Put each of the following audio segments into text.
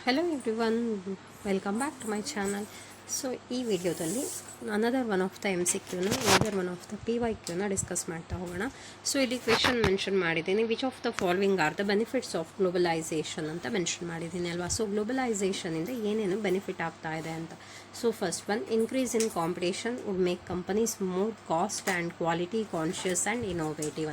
Hello everyone, welcome back to my channel. So ಈ ವಿಡಿಯೋದಲ್ಲಿ another one of the MCQನ another one of the PYQನ discuss ಮಾಡ್ತಾ ಹೋಗೋಣ. ಸೊ ಇಲ್ಲಿ ಕ್ವೆಶನ್ ಮೆನ್ಷನ್ ಮಾಡಿದ್ದೀನಿ, which of the following are the benefits of globalisation ಅಂತ mention ಮಾಡಿದ್ದೀನಿ ಅಲ್ವಾ. ಸೊ ಗ್ಲೋಬಲೈಸೇಷನಿಂದ ಏನೇನು ಬೆನಿಫಿಟ್ ಆಗ್ತಾ ಇದೆ ಅಂತ. So first one, increase in competition would make companies more cost and quality conscious and innovative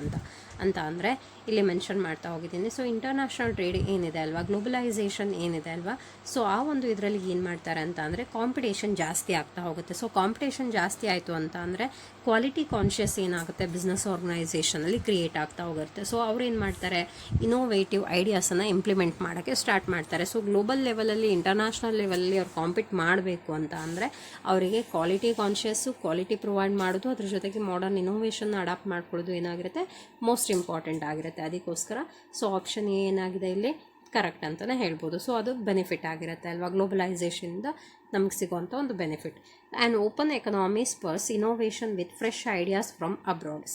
ಅಂತ ಅಂದರೆ ಇಲ್ಲಿ ಮೆನ್ಷನ್ ಮಾಡ್ತಾ ಹೋಗಿದ್ದೀನಿ. ಸೊ ಇಂಟರ್ನ್ಯಾಷನಲ್ ಟ್ರೇಡ್ ಏನಿದೆ ಅಲ್ವಾ, ಗ್ಲೋಬಲೈಸೇಷನ್ ಏನಿದೆ ಅಲ್ವಾ, ಸೊ ಆ ಒಂದು ಇದರಲ್ಲಿ ಏನು ಮಾಡ್ತಾರೆ ಅಂತ ಅಂದರೆ ಕಾಂಪಿಟೇಷನ್ ಜಾಸ್ತಿ ಆಗ್ತಾ ಹೋಗುತ್ತೆ. ಸೊ ಕಾಂಪಿಟೇಷನ್ ಜಾಸ್ತಿ ಆಯಿತು ಅಂತ ಅಂದರೆ ಕ್ವಾಲಿಟಿ ಕಾನ್ಷಿಯಸ್ ಏನಾಗುತ್ತೆ ಬಿಸ್ನೆಸ್ ಆರ್ಗನೈಸೇಷನಲ್ಲಿ ಕ್ರಿಯೇಟ್ ಆಗ್ತಾ ಹೋಗುತ್ತೆ. ಸೊ ಅವ್ರು ಏನು ಮಾಡ್ತಾರೆ, ಇನೋವೇಟಿವ್ ಐಡಿಯಾಸನ್ನು ಇಂಪ್ಲಿಮೆಂಟ್ ಮಾಡೋಕ್ಕೆ ಸ್ಟಾರ್ಟ್ ಮಾಡ್ತಾರೆ. ಸೊ ಗ್ಲೋಬಲ್ ಲೆವೆಲಲ್ಲಿ ಇಂಟರ್ನ್ಯಾಷನಲ್ ಲೆವೆಲಲ್ಲಿ ಅವ್ರು ಕಾಂಪೀಟ್ ಮಾಡಬೇಕು ಅಂತ ಅಂದರೆ ಅವರಿಗೆ ಕ್ವಾಲಿಟಿ ಕಾನ್ಷಿಯಸ್ಸು, ಕ್ವಾಲಿಟಿ ಪ್ರೊವೈಡ್ ಮಾಡೋದು, ಅದ್ರ ಜೊತೆಗೆ ಮಾಡರ್ನ್ ಇನೋವೇಷನ್ನ ಅಡಾಪ್ಟ್ ಮಾಡ್ಕೊಳ್ಳೋದು ಏನಾಗಿರುತ್ತೆ ಮೋಸ್ಟ್ ಇಂಪಾರ್ಟೆಂಟ್ ಆಗಿರುತ್ತೆ. ಅದಕ್ಕೋಸ್ಕರ ಸೊ ಆಪ್ಷನ್ ಏನಾಗಿದೆ ಇಲ್ಲಿ ಕರೆಕ್ಟ್ ಅಂತಲೇ ಹೇಳ್ಬೋದು. ಸೊ ಅದು ಬೆನಿಫಿಟ್ ಆಗಿರುತ್ತೆ ಅಲ್ವಾ, ಗ್ಲೋಬಲೈಸೇಷನಿಂದ ನಮಗೆ ಸಿಗೋವಂಥ ಒಂದು benefit. And open economy Spurs innovation with fresh ideas from abroad.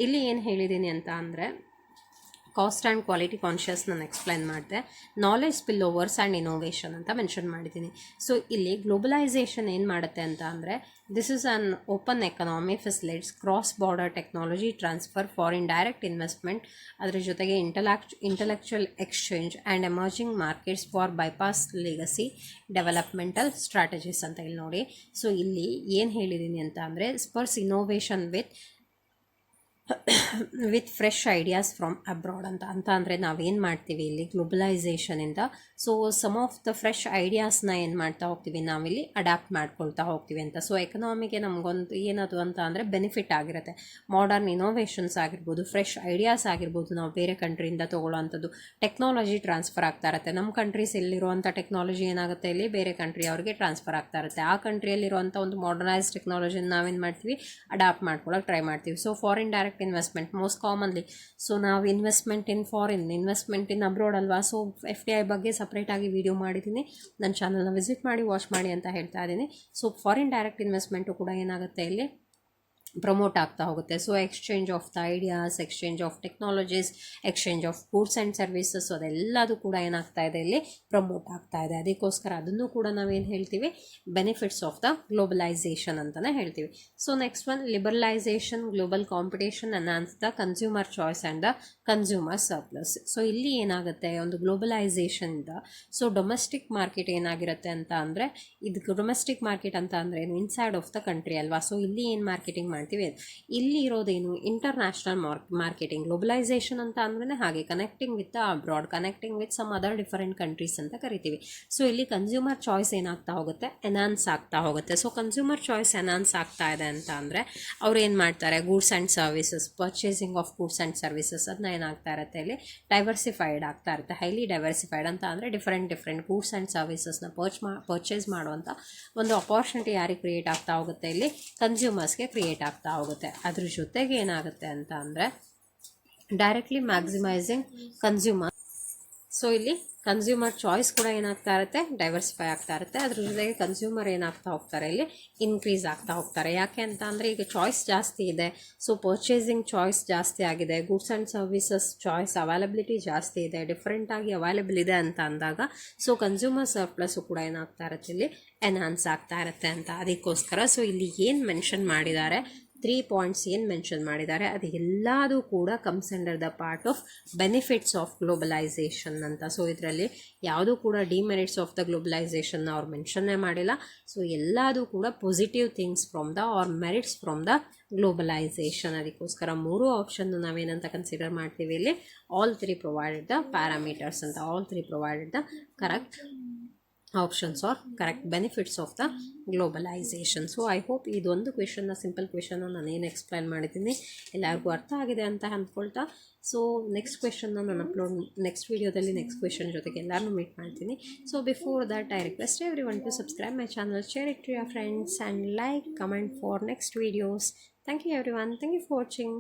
ಇಲ್ಲಿ ಏನು ಹೇಳಿದ್ದೀನಿ ಅಂತ ಅಂದರೆ ಕಾಸ್ಟ್ ಆ್ಯಂಡ್ ಕ್ವಾಲಿಟಿ ಕಾನ್ಷಿಯಸ್ ನಾನು ಎಕ್ಸ್ಪ್ಲೈನ್ ಮಾಡಿದೆ, knowledge spill overs and innovation ಅಂತ ಮೆನ್ಷನ್ ಮಾಡಿದ್ದೀನಿ. ಸೊ ಇಲ್ಲಿ ಗ್ಲೋಬಲೈಸೇಷನ್ ಏನು ಮಾಡುತ್ತೆ ಅಂತ ಅಂದರೆ this is an open economy facilities cross border technology transfer foreign direct investment, ಅದರ ಜೊತೆಗೆ intellectual exchange and emerging markets for bypass legacy developmental strategies ಅಂತ ಇಲ್ಲಿ ನೋಡಿ. ಸೊ ಇಲ್ಲಿ ಏನು ಹೇಳಿದ್ದೀನಿ ಅಂತ ಅಂದರೆ spurs innovation with fresh ideas from abroad ಅಂತ ಅಂದರೆ ನಾವೇನು ಮಾಡ್ತೀವಿ ಇಲ್ಲಿ ಗ್ಲೋಬಲೈಸೇಷನಿಂದ so some of the fresh ಐಡಿಯಾಸ್ನ ಏನು ಮಾಡ್ತಾ ಹೋಗ್ತೀವಿ ನಾವಿಲ್ಲಿ ಅಡಾಪ್ಟ್ ಮಾಡ್ಕೊಳ್ತಾ ಹೋಗ್ತೀವಿ ಅಂತ. ಸೊ ಎಕನಾಮಿಗೆ ನಮಗೊಂದು ಏನದು ಅಂತ ಅಂದರೆ ಬೆನಿಫಿಟ್ ಆಗಿರುತ್ತೆ. ಮಾಡರ್ನ್ ಇನೋವೇಷನ್ಸ್ ಆಗಿರ್ಬೋದು, ಫ್ರೆಶ್ ಐಡಿಯಾಸ್ ಆಗಿರ್ಬೋದು, ನಾವು ಬೇರೆ ಕಂಟ್ರಿಯಿಂದ ತೊಗೊಳ್ಳೋವಂಥದ್ದು, ಟೆಕ್ನಾಲಜಿ ಟ್ರಾನ್ಸ್ಫರ್ ಆಗ್ತಾ ಇರುತ್ತೆ. ನಮ್ಮ ಕಂಟ್ರೀಸ್ ಎಲ್ಲಿರುವಂಥ ಟೆಕ್ನಾಲಜಿ ಏನಾಗುತ್ತೆ ಇಲ್ಲಿ ಬೇರೆ ಕಂಟ್ರಿ ಅವ್ರಿಗೆ ಟ್ರಾನ್ಸ್ಫರ್ ಆಗ್ತಾ ಇರುತ್ತೆ. ಆ ಕಂಟ್ರಿಯಲ್ಲಿರುವಂಥ ಒಂದು ಮಾಡರ್ನೈಸ್ ಟೆಕ್ನಾಲಜಿನ ನಾವೇನು ಮಾಡ್ತೀವಿ ಅಡಾಪ್ಟ್ ಮಾಡ್ಕೊಳ್ಳೋಕೆ ಟ್ರೈ ಮಾಡ್ತೀವಿ. So foreign direct investment most commonly, so ನಾವು investment in foreign, investment in abroad ಅಲ್ವಾ. ಸೊ FDI ಬಗ್ಗೆ ಸಪ್ರೇಟಾಗಿ ವಿಡಿಯೋ ಮಾಡಿದ್ದೀನಿ, ನನ್ನ ಚಾನಲ್ನ ವಿಸಿಟ್ ಮಾಡಿ ವಾಚ್ ಮಾಡಿ ಅಂತ ಹೇಳ್ತಾ ಇದ್ದೀನಿ. ಸೊ ಫಾರಿನ್ ಡೈರೆಕ್ಟ್ ಇನ್ವೆಸ್ಟ್ಮೆಂಟು ಕೂಡ ಏನಾಗುತ್ತೆ ಇಲ್ಲಿ ಪ್ರಮೋಟ್ ಆಗ್ತಾ ಹೋಗುತ್ತೆ. So exchange of the ideas, exchange of technologies, exchange of goods and services, ಅದೆಲ್ಲದು ಕೂಡ ಏನಾಗ್ತಾ ಇದೆ ಇಲ್ಲಿ ಪ್ರಮೋಟ್ ಆಗ್ತಾ ಇದೆ. ಅದಕ್ಕೋಸ್ಕರ ಅದನ್ನು ಕೂಡ ನಾವೇನು ಹೇಳ್ತೀವಿ ಬೆನಿಫಿಟ್ಸ್ ಆಫ್ ದ ಗ್ಲೋಬಲೈಸೇಷನ್ ಅಂತಲೇ ಹೇಳ್ತೀವಿ. So next one, liberalisation global competition enhance the consumer choice and the consumer surplus. So ಇಲ್ಲಿ ಏನಾಗುತ್ತೆ ಒಂದು ಗ್ಲೋಬಲೈಸೇಷನಿಂದ ಸೊ ಡೊಮೆಸ್ಟಿಕ್ ಮಾರ್ಕೆಟ್ ಏನಾಗಿರುತ್ತೆ ಅಂತ ಅಂದರೆ ಇದು ಡೊಮೆಸ್ಟಿಕ್ ಮಾರ್ಕೆಟ್ ಅಂತ ಅಂದರೆ ಇನ್ಸೈಡ್ ಆಫ್ ದ ಕಂಟ್ರಿ ಅಲ್ವಾ. ಸೊ ಇಲ್ಲಿ ಏನು ಮಾರ್ಕೆಟಿಂಗ್ ಇಲ್ಲಿ ಇರೋದೇನು ಇಂಟರ್ನ್ಯಾಷನಲ್ ಮಾರ್ಕೆಟಿಂಗ್. ಗ್ಲೋಬಲೈಸೇಷನ್ ಅಂತ ಅಂದ್ರೆ ಹಾಗೆ connecting with abroad, connecting with some other different countries ಅಂತ ಕರಿತೀವಿ. ಸೊ ಇಲ್ಲಿ ಕನ್ಸ್ಯೂಮರ್ ಚಾಯ್ಸ್ ಏನಾಗ್ತಾ ಹೋಗುತ್ತೆ ಎನ್ಹಾನ್ಸ್ ಆಗ್ತಾ ಹೋಗುತ್ತೆ. ಸೊ ಕನ್ಸ್ಯೂಮರ್ ಚಾಯ್ಸ್ ಎನ್ಹಾನ್ಸ್ ಆಗ್ತಾ ಇದೆ ಅಂತ ಅಂದರೆ ಅವ್ರು ಏನು ಮಾಡ್ತಾರೆ, goods and services, purchasing of goods and services ಅದನ್ನ ಏನಾಗ್ತಾ ಇರುತ್ತೆ ಇಲ್ಲಿ ಡೈವರ್ಸಿಫೈಡ್ ಆಗ್ತಾ ಇರುತ್ತೆ. ಹೈಲಿ ಡೈವರ್ಸಿಫೈಡ್ ಅಂತ ಅಂದರೆ ಡಿಫರೆಂಟ್ ಗೂಡ್ಸ್ ಆ್ಯಂಡ್ ಸರ್ವಿಸಸ್ನ ಪರ್ಚೇಸ್ ಮಾಡುವಂಥ ಒಂದು ಅಪಾರ್ಚುನಿಟಿ ಯಾರಿಗೆ ಕ್ರಿಯೇಟ್ ಆಗ್ತಾ ಹೋಗುತ್ತೆ ಇಲ್ಲಿ ಕನ್ಸ್ಯೂಮರ್ಸ್ಗೆ ಕ್ರಿಯೇಟ್ ಆಗ್ತಾ ಹೋಗುತ್ತೆ. ಅದ್ರ ಜೊತೆಗೆ ಏನಾಗುತ್ತೆ ಅಂತ ಅಂದರೆ ಡೈರೆಕ್ಟ್ಲಿ ಮ್ಯಾಕ್ಸಿಮೈಸಿಂಗ್ ಕನ್ಸ್ಯೂಮರ್. ಸೊ ಇಲ್ಲಿ ಕನ್ಸ್ಯೂಮರ್ ಚಾಯ್ಸ್ ಕೂಡ ಏನಾಗ್ತಾ ಇರುತ್ತೆ ಡೈವರ್ಸಿಫೈ ಆಗ್ತಾ ಇರುತ್ತೆ. ಅದ್ರ ಜೊತೆಗೆ ಕನ್ಸ್ಯೂಮರ್ ಏನಾಗ್ತಾ ಹೋಗ್ತಾರೆ ಇಲ್ಲಿ ಇನ್ಕ್ರೀಸ್ ಆಗ್ತಾ ಹೋಗ್ತಾರೆ. ಯಾಕೆ ಅಂತ ಅಂದರೆ ಈಗ ಚಾಯ್ಸ್ ಜಾಸ್ತಿ ಇದೆ. ಸೊ ಪರ್ಚೇಸಿಂಗ್ ಚಾಯ್ಸ್ ಜಾಸ್ತಿ ಆಗಿದೆ, goods and services choice availability ಜಾಸ್ತಿ ಇದೆ, ಡಿಫ್ರೆಂಟಾಗಿ ಅವೈಲಬಲ್ ಇದೆ ಅಂತ ಅಂದಾಗ ಸೊ ಕನ್ಸ್ಯೂಮರ್ ಸರ್ಪ್ಲಸ್ಸು ಕೂಡ ಏನಾಗ್ತಾ ಇರುತ್ತೆ ಇಲ್ಲಿ ಎನ್ಹಾನ್ಸ್ ಆಗ್ತಾ ಇರುತ್ತೆ ಅಂತ. ಅದಕ್ಕೋಸ್ಕರ ಸೊ ಇಲ್ಲಿ ಏನು ಮೆನ್ಷನ್ ಮಾಡಿದ್ದಾರೆ 3 ಪಾಯಿಂಟ್ಸ್ ಏನು ಮೆನ್ಷನ್ ಮಾಡಿದ್ದಾರೆ ಅದು ಎಲ್ಲದೂ ಕೂಡ comes under the part of benefits of globalisation ಅಂತ. ಸೊ ಇದರಲ್ಲಿ ಯಾವುದೂ ಕೂಡ ಡಿಮೆರಿಟ್ಸ್ ಆಫ್ ದ ಗ್ಲೋಬಲೈಸೇಷನ್ನ ಅವ್ರು ಮೆನ್ಷನ್ನೇ ಮಾಡಿಲ್ಲ. ಸೊ ಎಲ್ಲದೂ ಕೂಡ positive things from the are merits from the globalisation. ಅದಕ್ಕೋಸ್ಕರ 3 ಆಪ್ಷನ್ ನಾವೇನಂತ ಕನ್ಸಿಡರ್ ಮಾಡ್ತೀವಿ ಇಲ್ಲಿ ಆಲ್ 3 ಪ್ರೊವೈಡೆಡ್ ದ ಪ್ಯಾರಾಮೀಟರ್ಸ್ ಅಂತ. All 3 provided the correct options are correct benefits of the globalisation. So I hope ಇದೊಂದು ಕ್ವೆಶನ್ನ ಸಿಂಪಲ್ ಕ್ವೆಶನ್ನ ನಾನೇನು ಎಕ್ಸ್ಪ್ಲೈನ್ ಮಾಡಿದ್ದೀನಿ ಎಲ್ಲರಿಗೂ ಅರ್ಥ ಆಗಿದೆ ಅಂತ ಅಂದ್ಕೊಳ್ತಾ ಸೊ ನೆಕ್ಸ್ಟ್ ಕ್ವೆಶನ್ನ ನಾನು ನೆಕ್ಸ್ಟ್ ವೀಡಿಯೋದಲ್ಲಿ ನೆಕ್ಸ್ಟ್ ಕ್ವೆಶನ್ ಜೊತೆಗೆ ಎಲ್ಲರೂ ಮೀಟ್ ಮಾಡ್ತೀನಿ. So before that I request everyone to subscribe my channel, share it to your friends and like comment for next videos. Thank you everyone, thank you for watching.